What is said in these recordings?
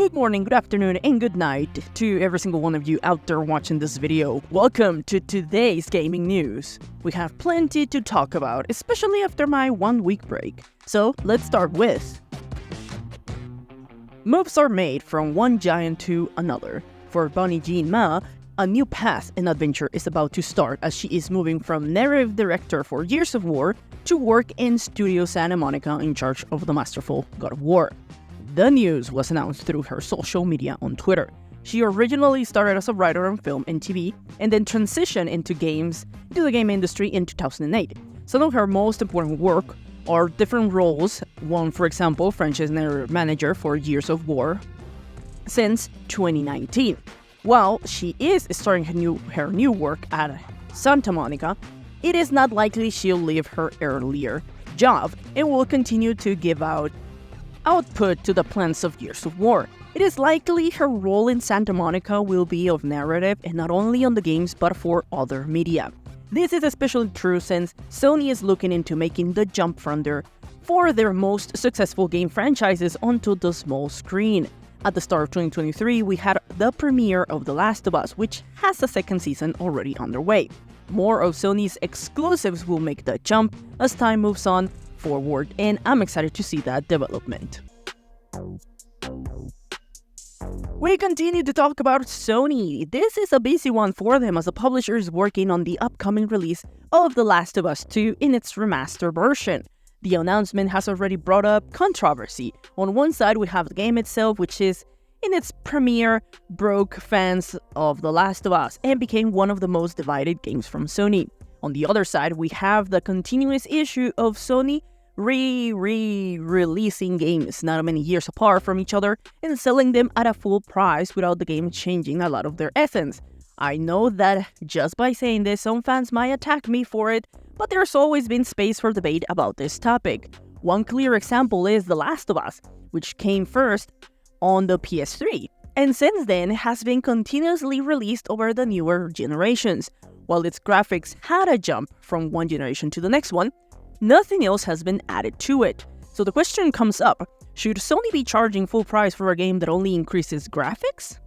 Good morning, good afternoon, and good night to every single one of you out there watching this video. Welcome to today's gaming news. We have plenty to talk about, especially after my 1 week break. So let's start with... moves are made from one giant to another. For Bonnie Jean Ma, a new path and adventure is about to start as she is moving from narrative director for Gears of War to work in Studio Santa Monica in charge of the masterful God of War. The news was announced through her social media on Twitter. She originally started as a writer on film and TV, and then transitioned into the game industry in 2008. Some of her most important work are different roles. One, for example, franchise manager for Gears of War since 2019. While she is starting her new work at Santa Monica, it is not likely she'll leave her earlier job and will continue to give output to the plans of Gears of War. It is likely her role in Santa Monica will be of narrative and not only on the games but for other media. This is especially true since Sony is looking into making the jump for their most successful game franchises onto the small screen. At the start of 2023, we had the premiere of The Last of Us, which has a second season already underway. More of Sony's exclusives will make the jump as time moves on forward, and I'm excited to see that development. We continue to talk about Sony. This is a busy one for them as the publisher is working on the upcoming release of The Last of Us 2 in its remastered version. The announcement has already brought up controversy. On one side, we have the game itself, which is in its premiere broke fans of The Last of Us and became one of the most divided games from Sony. On the other side, we have the continuous issue of Sony releasing games not many years apart from each other and selling them at a full price without the game changing a lot of their essence. I know that just by saying this, some fans might attack me for it, but there's always been space for debate about this topic. One clear example is The Last of Us, which came first on the PS3, and since then has been continuously released over the newer generations. While its graphics had a jump from one generation to the next one, nothing else has been added to it. So the question comes up, should Sony be charging full price for a game that only increases graphics?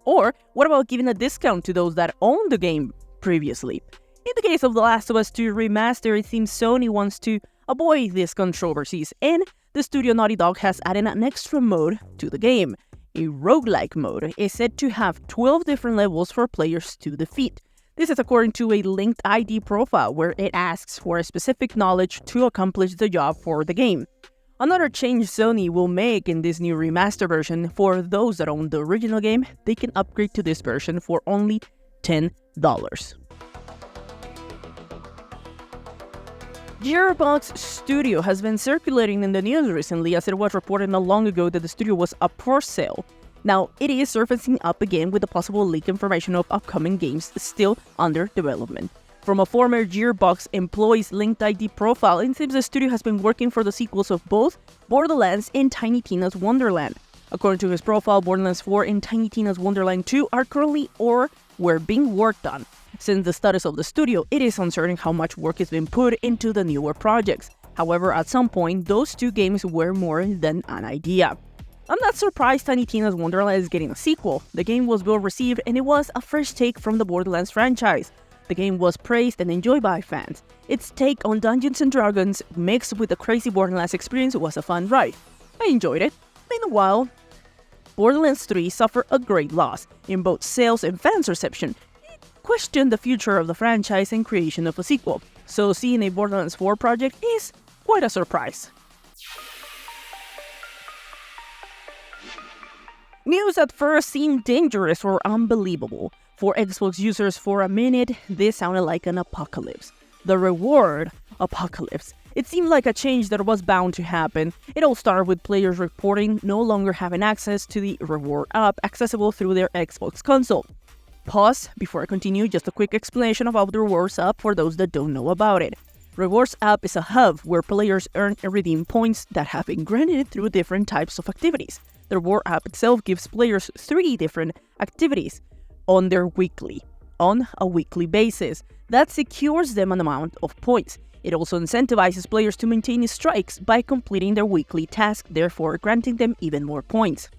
Or what about giving a discount to those that owned the game previously? In the case of The Last of Us 2 Remaster, it seems Sony wants to avoid these controversies, and the studio Naughty Dog has added an extra mode to the game. A roguelike mode is said to have 12 different levels for players to defeat. This is according to a linked ID profile where it asks for a specific knowledge to accomplish the job for the game. Another change Sony will make in this new remaster version, for those that own the original game, they can upgrade to this version for only $10. Gearbox Studio has been circulating in the news recently as it was reported not long ago that the studio was up for sale. Now, it is surfacing up again with the possible leak information of upcoming games still under development. From a former Gearbox employee's linked ID profile, it seems the studio has been working for the sequels of both Borderlands and Tiny Tina's Wonderland. According to his profile, Borderlands 4 and Tiny Tina's Wonderland 2 are currently or were being worked on. Since the status of the studio, it is uncertain how much work has been put into the newer projects. However, at some point, those two games were more than an idea. I'm not surprised Tiny Tina's Wonderland is getting a sequel. The game was well received and it was a fresh take from the Borderlands franchise. The game was praised and enjoyed by fans. Its take on Dungeons & Dragons mixed with the crazy Borderlands experience was a fun ride. I enjoyed it. Meanwhile, Borderlands 3 suffered a great loss in both sales and fans' reception. It questioned the future of the franchise and creation of a sequel, so seeing a Borderlands 4 project is quite a surprise. News at first seemed dangerous or unbelievable. For Xbox users for a minute, this sounded like an apocalypse. The reward apocalypse. It seemed like a change that was bound to happen. It all started with players reporting no longer having access to the reward app accessible through their Xbox console. Pause before I continue, just a quick explanation about the rewards app for those that don't know about it. Rewards app is a hub where players earn and redeem points that have been granted through different types of activities. The reward app itself gives players 3 different activities on a weekly basis that secures them an amount of points. It also incentivizes players to maintain strikes by completing their weekly task, therefore granting them even more points.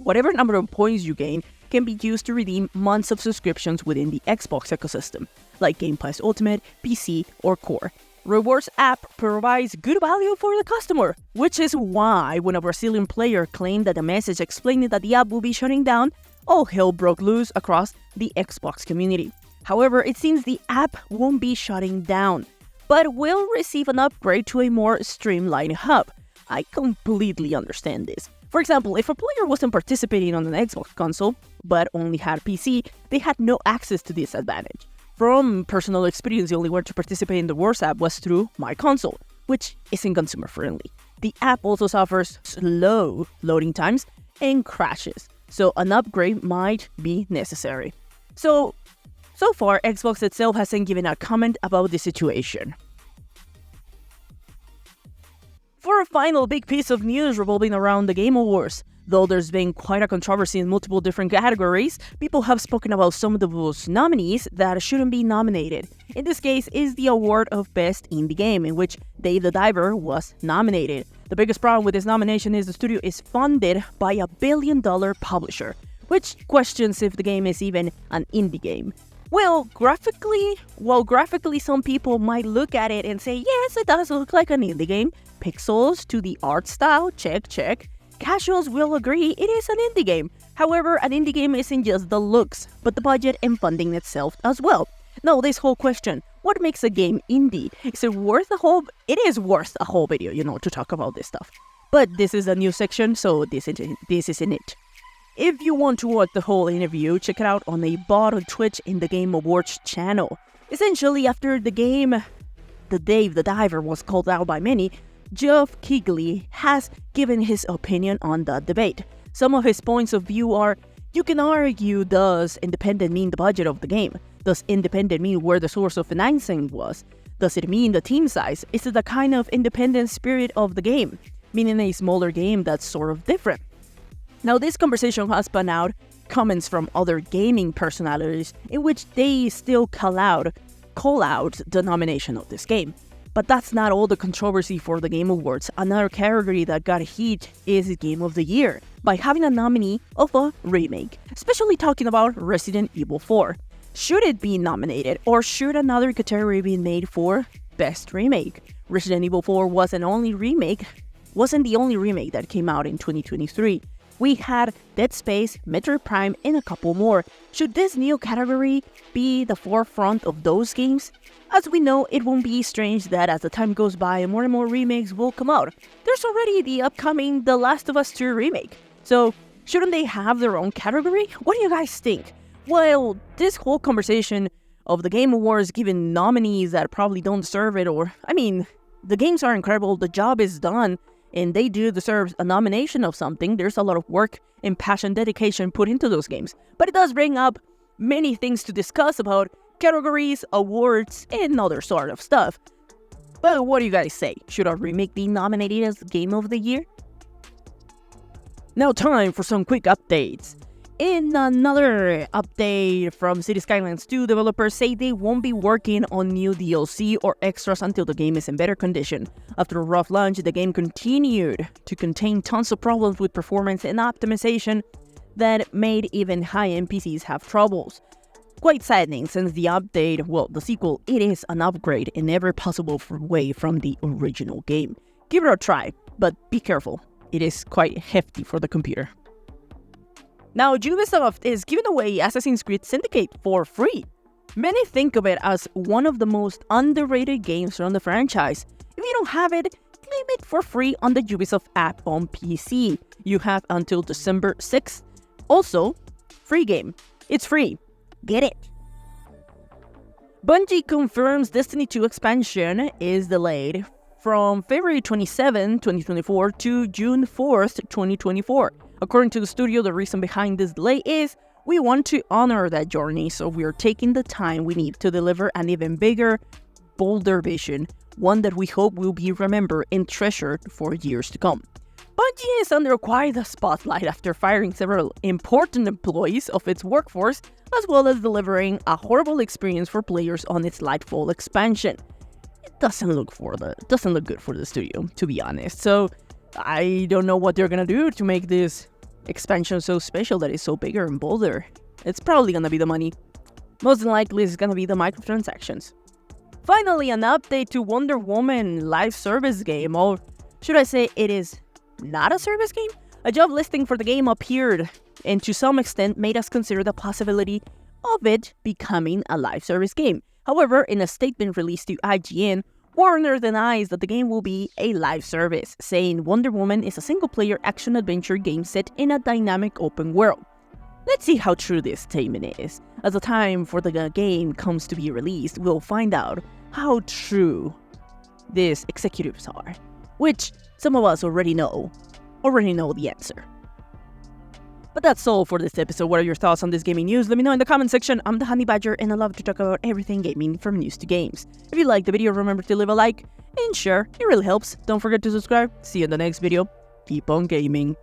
Whatever number of points you gain can be used to redeem months of subscriptions within the Xbox ecosystem, like Game Pass Ultimate, PC, or Core. Rewards app provides good value for the customer, which is why when a Brazilian player claimed that a message explaining that the app will be shutting down, all hell broke loose across the Xbox community. However, it seems the app won't be shutting down, but will receive an upgrade to a more streamlined hub. I completely understand this. For example, if a player wasn't participating on an Xbox console, but only had PC, they had no access to this advantage. From personal experience, the only way to participate in the Wars app was through My Console, which isn't consumer-friendly. The app also suffers slow loading times and crashes, so an upgrade might be necessary. So far, Xbox itself hasn't given a comment about the situation. For a final big piece of news revolving around the Game Awards, though there's been quite a controversy in multiple different categories, people have spoken about some of those nominees that shouldn't be nominated. In this case is the award of Best Indie Game, in which Dave the Diver was nominated. The biggest problem with this nomination is the studio is funded by a billion-dollar publisher, which questions if the game is even an indie game. Well, graphically some people might look at it and say, yes, it does look like an indie game. Pixels to the art style, check. Casuals will agree it is an indie game. However, an indie game isn't just the looks, but the budget and funding itself as well. Now, this whole question, what makes a game indie? Is it worth a whole... It is worth a whole video, to talk about this stuff. But this is a new section, so this isn't it. If you want to watch the whole interview, check it out on a bot on Twitch in the Game Awards channel. Essentially, after the game, the Dave the Diver was called out by many, Geoff Keighley has given his opinion on the debate. Some of his points of view are, you can argue, does independent mean the budget of the game? Does independent mean where the source of financing was? Does it mean the team size? Is it the kind of independent spirit of the game? Meaning a smaller game that's sort of different. Now, this conversation has spun out comments from other gaming personalities in which they still call out the nomination of this game. But that's not all the controversy for the Game Awards. Another category that got heat is Game of the Year, by having a nominee of a remake, especially talking about Resident Evil 4. Should it be nominated, or should another category be made for Best Remake? Resident Evil 4 wasn't the only remake that came out in 2023. We had Dead Space, Metroid Prime, and a couple more. Should this new category be the forefront of those games? As we know, it won't be strange that as the time goes by, more and more remakes will come out. There's already the upcoming The Last of Us 2 remake. So, shouldn't they have their own category? What do you guys think? Well, this whole conversation of the Game Awards giving nominees that probably don't deserve it, the games are incredible, the job is done, and they do deserve a nomination of something. There's a lot of work and passion, dedication put into those games. But it does bring up many things to discuss about categories, awards, and other sort of stuff. But what do you guys say? Should a remake be nominated as Game of the Year? Now time for some quick updates. In another update from City Skylines 2, developers say they won't be working on new DLC or extras until the game is in better condition. After a rough launch, the game continued to contain tons of problems with performance and optimization that made even high-end PCs have troubles. Quite saddening, since the update, the sequel, it is an upgrade in every possible way from the original game. Give it a try, but be careful. It is quite hefty for the computer. Now, Ubisoft is giving away Assassin's Creed Syndicate for free. Many think of it as one of the most underrated games from the franchise. If you don't have it, claim it for free on the Ubisoft app on PC. You have until December 6th. Also, free game. It's free. Get it. Bungie confirms Destiny 2 expansion is delayed from February 27, 2024 to June 4th, 2024. According to the studio, the reason behind this delay is we want to honor that journey, so we are taking the time we need to deliver an even bigger, bolder vision, one that we hope will be remembered and treasured for years to come. Bungie is under quite a spotlight after firing several important employees of its workforce, as well as delivering a horrible experience for players on its Lightfall expansion. It doesn't look good for the studio, to be honest. So I don't know what they're gonna do to make this expansion so special that it's so bigger and bolder? It's probably gonna be the money. Most likely it's gonna be the microtransactions. Finally, an update to Wonder Woman live service game, or should I say it is not a service game? A job listing for the game appeared, and to some extent made us consider the possibility of it becoming a live service game. However, in a statement released to IGN, Warner denies that the game will be a live service, saying Wonder Woman is a single-player action-adventure game set in a dynamic open world. Let's see how true this statement is. As the time for the game comes to be released, we'll find out how true these executives are, which some of us already know the answer. But that's all for this episode. What are your thoughts on this gaming news? Let me know in the comment section. I'm the Honey Badger, and I love to talk about everything gaming from news to games. If you liked the video, remember to leave a like and share. It really helps. Don't forget to subscribe. See you in the next video. Keep on gaming.